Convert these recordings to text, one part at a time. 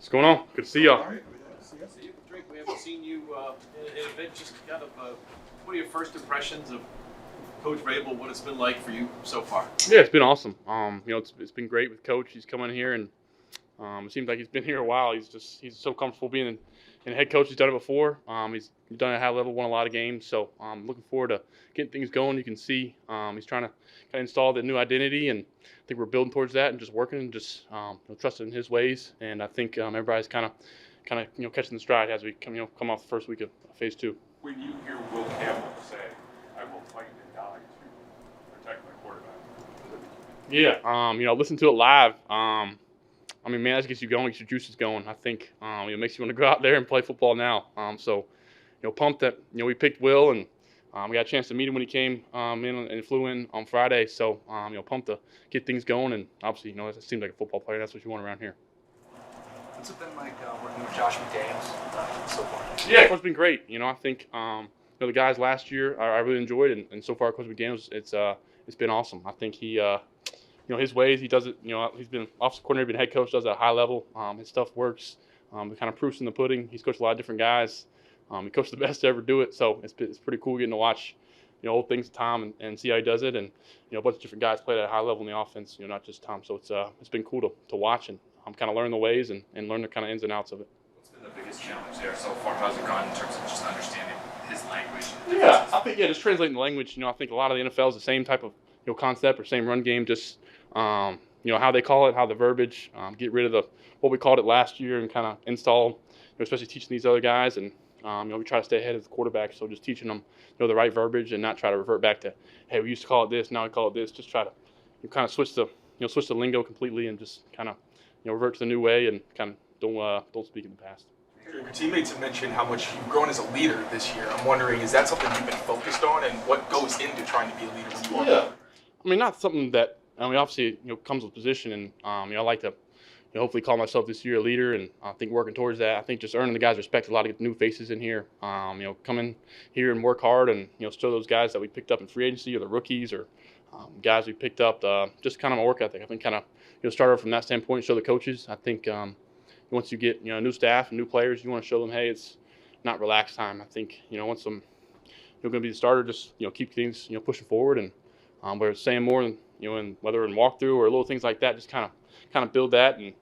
What's going on? Good to see y'all. All right, see you. Drake, we haven't seen you in a bit. Just kind of, what are your first impressions of Coach Rabel? What it's been like for you so far? Yeah, it's been awesome. It's been great with Coach. He's come in here and it seems like he's been here a while. He's so comfortable being in head coach. He's done it before. He's done it at a high level, won a lot of games. So I'm looking forward to getting things going. You can see he's trying to kind of install the new identity, and I think we're building towards that and just working and just trusting in his ways. And I think everybody's kind of catching the stride as we come off the first week of phase 2. When you hear Will Campbell say, "I will fight and die to protect my quarterback," Yeah, listen to it live. Man, that gets you going, gets your juices going. I think it makes you want to go out there and play football now. Pumped that we picked Will, and we got a chance to meet him when he came in and flew in on Friday. So pumped to get things going, and obviously it seems like a football player. That's what you want around here. What's it been like working with Josh McDaniels so far? Yeah, it's been great. I think the guys last year I really enjoyed, and so far Coach McDaniels, it's been awesome. I think he. His ways, he does it, he's been offensive coordinator, been head coach, does it at a high level. His stuff works. It kind of proofs in the pudding. He's coached a lot of different guys. He coached the best to ever do it. So it's pretty cool getting to watch, old things to Tom and see how he does it. And, a bunch of different guys play at a high level in the offense, not just Tom. So it's been cool to watch and kind of learn the ways and learn the kind of ins and outs of it. What's been the biggest challenge there so far? How's it gone in terms of just understanding his language? Yeah, I think, just translating the language. I think a lot of the NFL is the same type of concept or same run game, just how they call it, how the verbiage, get rid of what we called it last year and kind of install, especially teaching these other guys. And, we try to stay ahead of the quarterback. So just teaching them, the right verbiage and not try to revert back to, hey, we used to call it this, now we call it this. Just try to kind of switch the lingo completely and just kind of, revert to the new way and kind of don't speak in the past. Your teammates have mentioned how much you've grown as a leader this year. I'm wondering, is that something you've been focused on, and what goes into trying to be a leader when you are? Yeah. Not something that, obviously, comes with position, and, I like to, hopefully call myself this year a leader, and I think working towards that. I think just earning the guys' respect. A lot of new faces in here, come in here and work hard and, show those guys that we picked up in free agency or the rookies or guys we picked up, just kind of my work ethic. I think kind of, start from that standpoint, show the coaches. I think once you get, new staff and new players, you want to show them, hey, it's not relaxed time. I think, once you're going to be the starter, just, keep things, pushing forward and whether it's saying more than, and whether in walkthrough or little things like that, just kind of build that and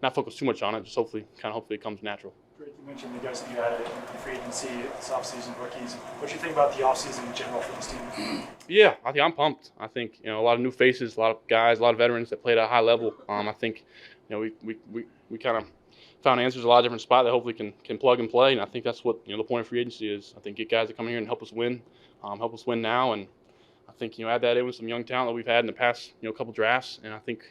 not focus too much on it. Just hopefully it comes natural. Drake, you mentioned the guys that you added in free agency, this offseason rookies. What do you think about the offseason in general for this team? Yeah, I think I'm pumped. I think a lot of new faces, a lot of guys, a lot of veterans that played at a high level. I think we kind of found answers in a lot of different spots that hopefully can plug and play. And I think that's what the point of free agency is. I think get guys that come here and help us win now. And I think add that in with some young talent that we've had in the past couple drafts. And I think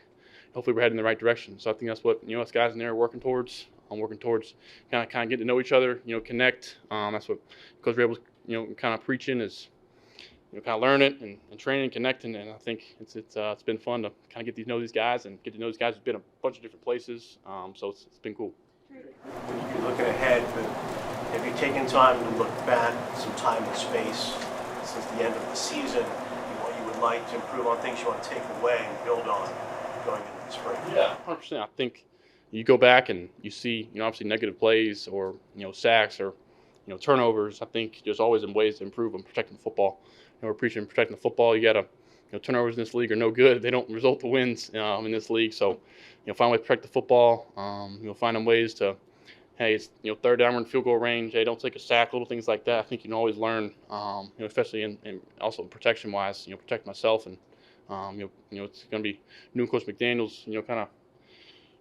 hopefully we're heading in the right direction. So I think that's what us guys in there are working towards. I'm working towards kind of getting to know each other, connect. That's what Coach Rabel's kind of preaching is kind of learn it and training and connecting. And I think it's been fun to kind of get to know these guys and get to know these guys who've been a bunch of different places. So it's been cool. When you're looking ahead, have you taken time to look back, some time and space since the end of the season, what you would like to improve on, things you want to take away and build on going into the spring? Yeah, 100%. I think you go back and you see, obviously negative plays or, sacks or, turnovers. I think there's always ways to improve on protecting the football. We're preaching protecting the football. You got to, turnovers in this league are no good. They don't result to wins in this league. So, find a way to protect the football. Find them ways to, hey, it's, third down, we're in field goal range. Hey, don't take a sack, little things like that. I think you can always learn, especially in also protection-wise, protect myself. And, it's going to be new Coach McDaniels, kind of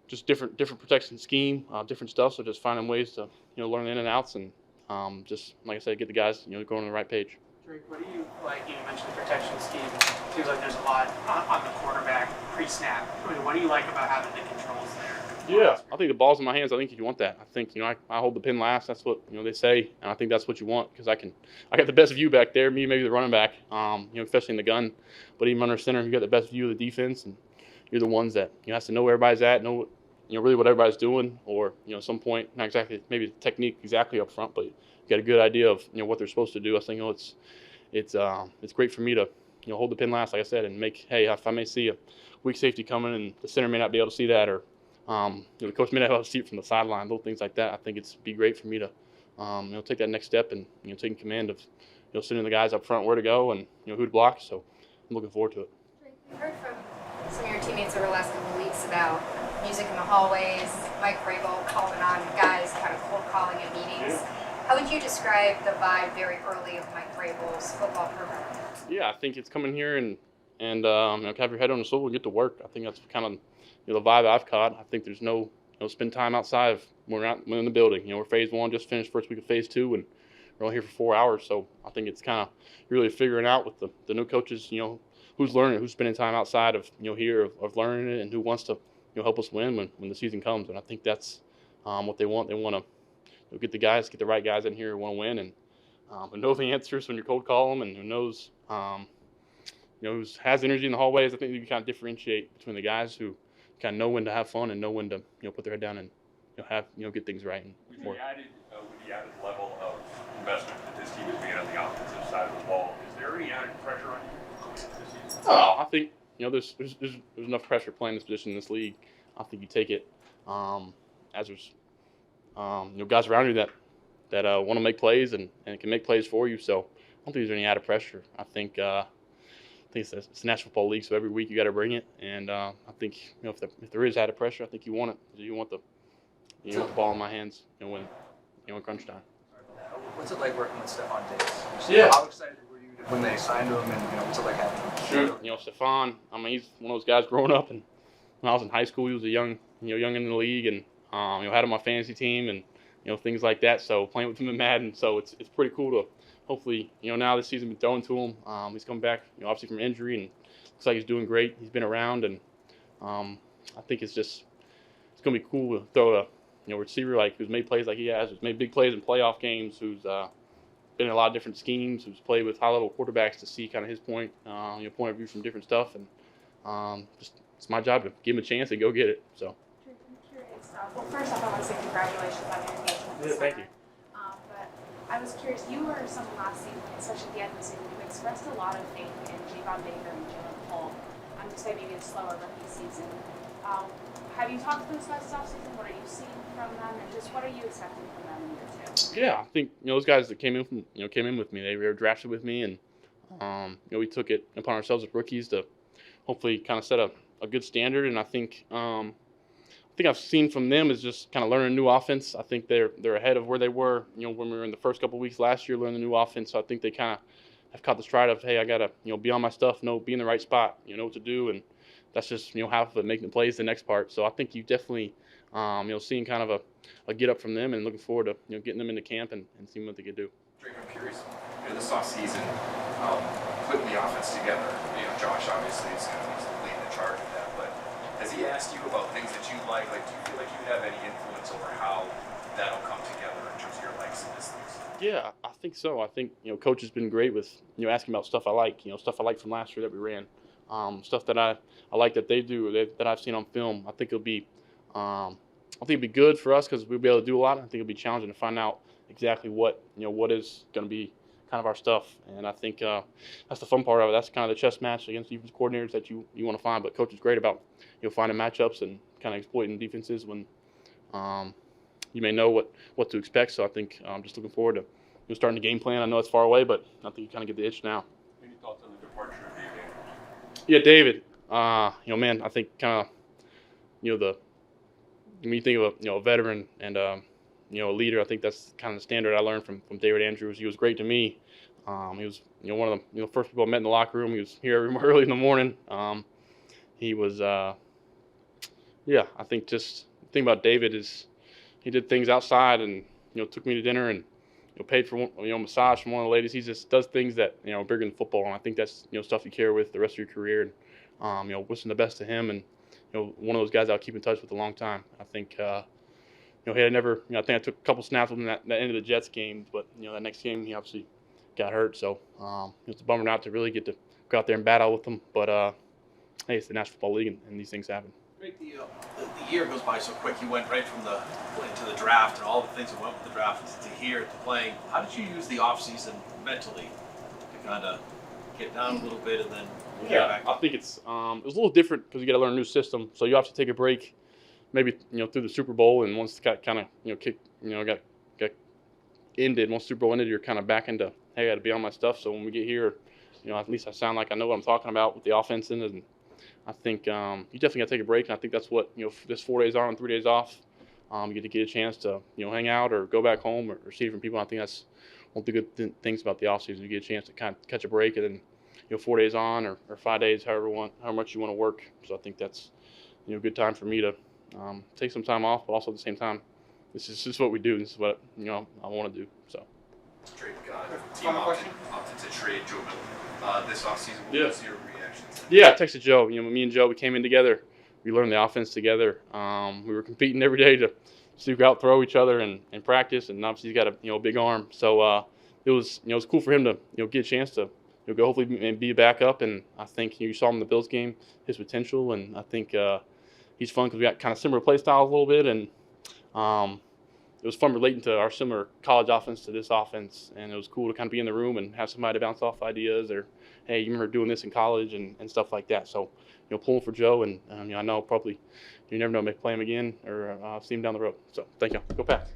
just different protection scheme, different stuff. So just finding ways to, learn the in and outs and just, like I said, get the guys, going on the right page. Drake, what do you like? You mentioned the protection scheme. It seems like there's a lot on the quarterback pre-snap. What do you like about having the controls there? Yeah, I think the ball's in my hands. I think you want that. I think I hold the pin last. That's what they say, and I think that's what you want because I got the best view back there. Me, maybe the running back, especially in the gun, but even under center, you got the best view of the defense, and you're the ones that have to know where everybody's at, know really what everybody's doing, or at some point, not exactly maybe the technique exactly up front, but you got a good idea of what they're supposed to do. I think it's great for me to hold the pin last, like I said, and make, hey, if I may see a weak safety coming and the center may not be able to see that, or the coach may not have a seat from the sideline, little things like that. I think it's be great for me to take that next step and taking command of sending the guys up front where to go and who to block. So I'm looking forward to it. We heard from some of your teammates over the last couple of weeks about music in the hallways, Mike Rabel calling on guys, kind of cold calling at meetings. How would you describe the vibe very early of Mike Rabel's football program? Yeah, I think it's coming here and have your head on the swivel and get to work. I think that's kind of the vibe I've caught. I think there's no spend time outside of when we're in the building. We're phase 1, just finished first week of phase 2, and we're only here for 4 hours. So I think it's kind of really figuring out with the new coaches, who's learning, who's spending time outside of here of learning it, and who wants to help us win when the season comes. And I think that's what they want. They want to get the right guys in here who want to win and know the answers when you cold call them, and who knows who has energy in the hallways. I think you can kind of differentiate between the guys who kind of know when to have fun and know when to put their head down and get things right. And with the added level of investment that this team is being on the offensive side of the ball, is there any added pressure on you this season? Oh, I think there's enough pressure playing this position in this league. I think you take it as there's guys around you that want to make plays and can make plays for you. So I don't think there's any added pressure. I think it's the National Football League, so every week you got to bring it. And I think if there is added pressure, I think you want it. You want the ball in my hands when crunch time. What's it like working with Stefan Davis? Yeah. How excited were you when they signed him, and what's it like having him? Sure. Stefan, he's one of those guys growing up, and when I was in high school, he was a young in the league, and had him on my fantasy team, and things like that. So playing with him in Madden, so it's pretty cool to hopefully now this season been thrown to him. He's come back obviously from injury, and looks like he's doing great. He's been around, and I think it's gonna be cool to throw a receiver who's made plays like he has, who's made big plays in playoff games, who's been in a lot of different schemes, who's played with high-level quarterbacks to see kind of his point of view from different stuff, and it's my job to give him a chance and go get it. So. I'm curious. Well, first off, I want to say congratulations on your engagement. Yeah, thank you. But I was curious. You were someone last season, especially at the end of the season, who expressed a lot of faith in Stefan Davis and Jalen Cole. I'm just saying maybe a slower rookie season. Have you talked to those guys this offseason? What are you seeing from them, and just what are you expecting from them in year 2? Yeah, I think those guys that came in with me. They were drafted with me, and we took it upon ourselves as rookies to hopefully kind of set a good standard. And I think I've seen from them is just kind of learning a new offense. I think they're ahead of where they were when we were in the first couple of weeks last year learning the new offense. So I think they kind of have caught the stride of, hey, I gotta be on my stuff, be in the right spot, know what to do, and that's just half of it, making the plays the next part. So I think you definitely seeing kind of a get up from them, and looking forward to getting them into camp and seeing what they can do. Drake, I'm curious, this offseason, putting the offense together, Josh obviously is kind of leading the charge of that, but has he asked you about things that you like? Do you feel like you have any influence over how that'll come together in terms of your likes and dislikes? Yeah, I think so. I think coach has been great with asking about stuff I like, stuff I like from last year that we ran, stuff that I like that they do that I've seen on film. I think it'll be good for us because we'll be able to do a lot. I think it'll be challenging to find out exactly what is going to be kind of our stuff, and I think that's the fun part of it. That's kind of the chess match against defense coordinators that you want to find. But coach is great about finding matchups and kind of exploiting defenses when you may know what to expect. So I think I'm just looking forward to starting the game plan. I know it's far away, but I think you kind of get the itch now. Any thoughts on the departure of David Andrews? Yeah, David. Man, I think kind of when you think of a veteran and a leader, I think that's kind of the standard I learned from David Andrews. He was great to me. He was one of the first people I met in the locker room. He was here early in the morning. He was I think just the thing about David is he did things outside and took me to dinner and paid for massage from one of the ladies. He just does things that are bigger than football, and I think that's stuff you carry with the rest of your career. And wishing the best to him, and one of those guys I'll keep in touch with a long time. I think he had never. I think I took a couple snaps with him that end of the Jets game, but that next game he obviously got hurt. So it's a bummer not to really get to go out there and battle with him. But hey, it's the National Football League, and these things happen. Drake, the year goes by so quick. You went right from into the draft and all the things that went with the draft to here to playing. How did you use the offseason mentally to kind of get down a little bit and then get back? I think it was a little different because you got to learn a new system. So you obviously take a break maybe through the Super Bowl, and once it got kind of got ended, once Super Bowl ended, you're kind of back into, hey, I got to be on my stuff. So when we get here, at least I sound like I know what I'm talking about with the offense in it. And I think you definitely got to take a break, and I think that's what this 4 days on and 3 days off. You get a chance to hang out or go back home or see different people. I think that's one of the good things about the offseason. You get a chance to kind of catch a break, and then 4 days on or 5 days, however much you want to work. So I think that's a good time for me to take some time off, but also at the same time, this is what we do. This is what I want to do. So. Drake, team opted to trade Joe this offseason. What was your reaction to that? Yeah, I texted Joe. Me and Joe, we came in together. We learned the offense together. We were competing every day to see who could out throw each other in practice, and obviously he's got a big arm. So it was cool for him to get a chance to go hopefully and be a backup. And I think you saw him in the Bills game, his potential, and I think he's fun because we got kind of similar play styles a little bit, and it was fun relating to our similar college offense to this offense, and it was cool to kind of be in the room and have somebody to bounce off ideas or, hey, you remember doing this in college and stuff like that. So, pulling for Joe, and I know probably you never know, maybe play him again or see him down the road. So, thank you. Go Pats.